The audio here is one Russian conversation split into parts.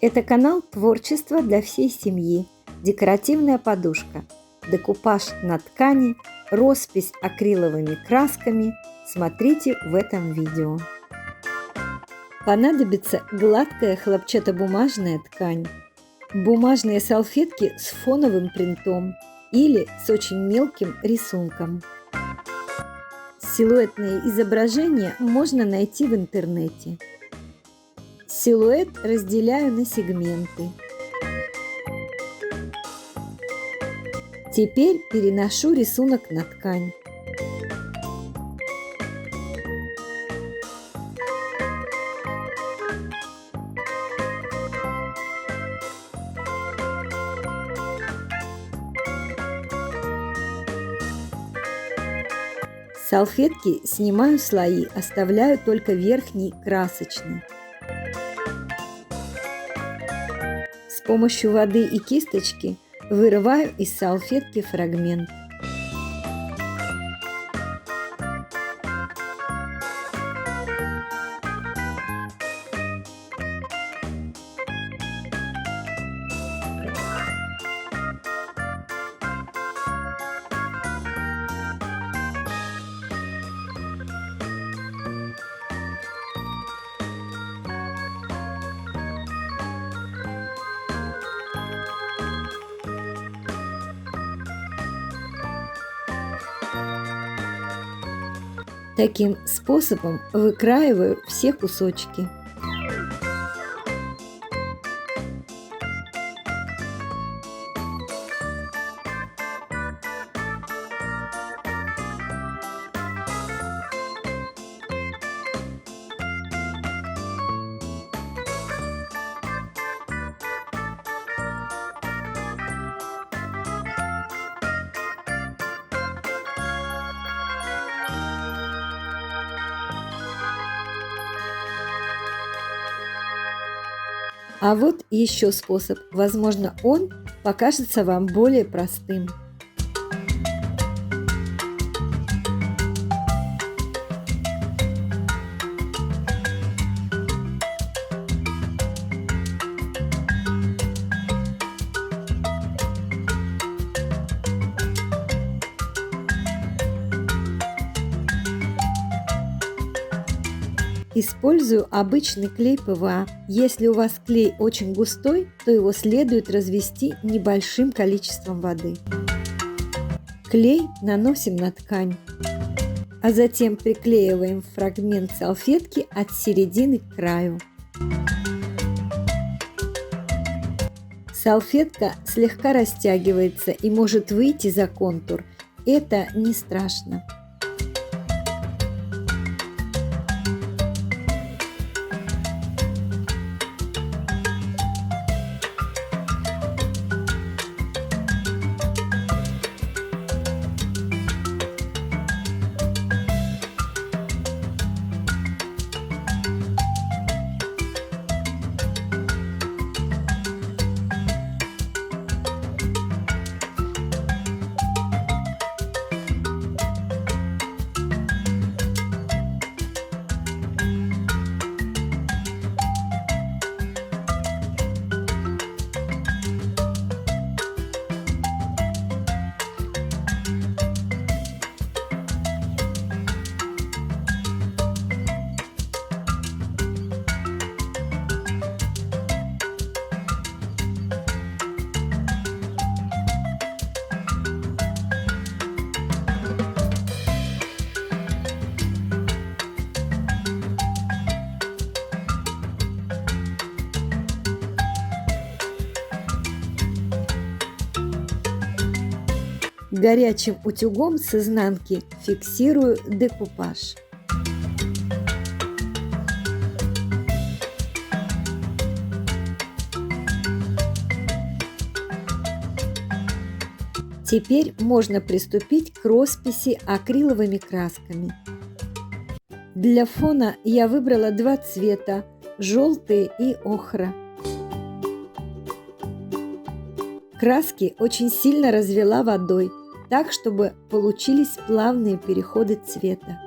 Это канал творчества для всей семьи, декоративная подушка, декупаж на ткани, роспись акриловыми красками. Смотрите в этом видео. Понадобится гладкая хлопчатобумажная ткань, бумажные салфетки с фоновым принтом или с очень мелким рисунком. Силуэтные изображения можно найти в интернете. Силуэт разделяю на сегменты. Теперь переношу рисунок на ткань. С салфетки снимаю слои, оставляю только верхний красочный. С помощью воды и кисточки вырываю из салфетки фрагмент. Таким способом выкраиваю все кусочки. А вот еще способ. Возможно, он покажется вам более простым. Использую обычный клей ПВА. Если у вас клей очень густой, то его следует развести небольшим количеством воды. Клей наносим на ткань, а затем приклеиваем фрагмент салфетки от середины к краю. Салфетка слегка растягивается и может выйти за контур. Это не страшно. Горячим утюгом с изнанки фиксирую декупаж. Теперь можно приступить к росписи акриловыми красками. Для фона я выбрала два цвета – желтый и охра. Краски очень сильно развела водой, так, чтобы получились плавные переходы цвета.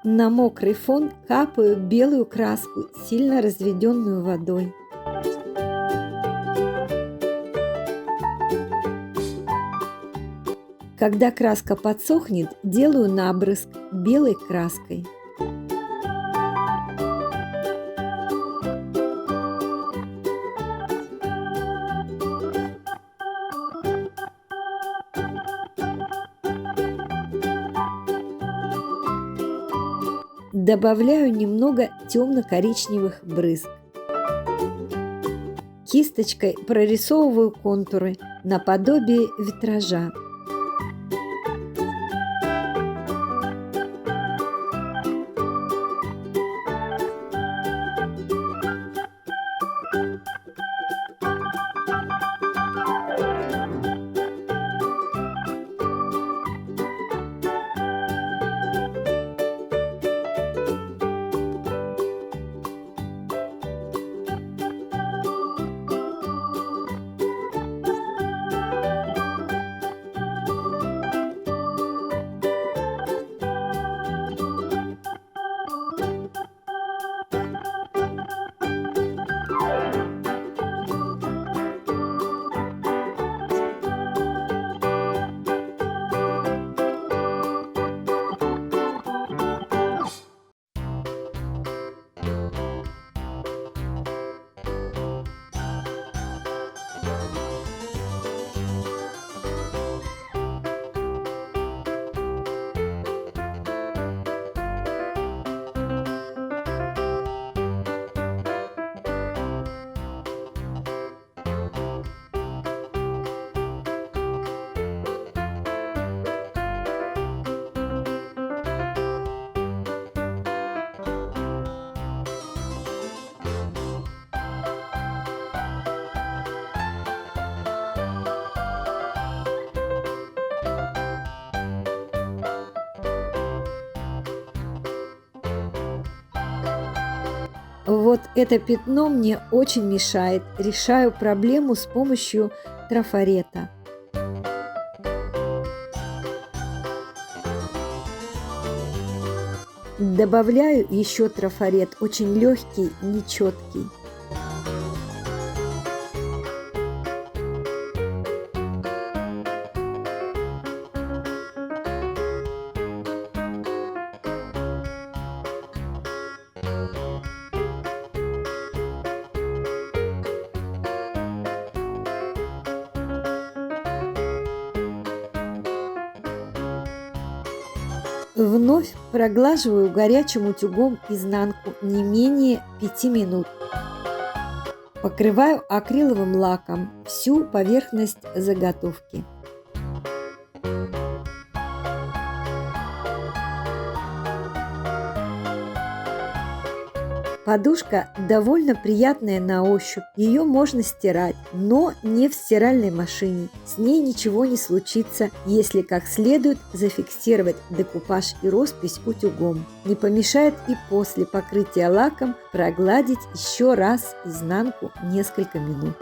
На мокрый фон капаю белую краску, сильно разведенную водой. Когда краска подсохнет, делаю набрызг белой краской. Добавляю немного темно-коричневых брызг. Кисточкой прорисовываю контуры наподобие витража. Вот это пятно мне очень мешает. Решаю проблему с помощью трафарета. Добавляю еще трафарет, очень легкий, нечеткий. Вновь проглаживаю горячим утюгом изнанку не менее 5 минут. Покрываю акриловым лаком всю поверхность заготовки. Подушка довольно приятная на ощупь. Ее можно стирать, но не в стиральной машине. С ней ничего не случится, если как следует зафиксировать декупаж и роспись утюгом. Не помешает и после покрытия лаком прогладить еще раз изнанку несколько минут.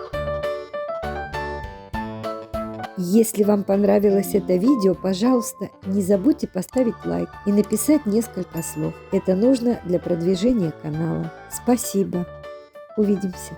Если вам понравилось это видео, пожалуйста, не забудьте поставить лайк и написать несколько слов. Это нужно для продвижения канала. Спасибо. Увидимся.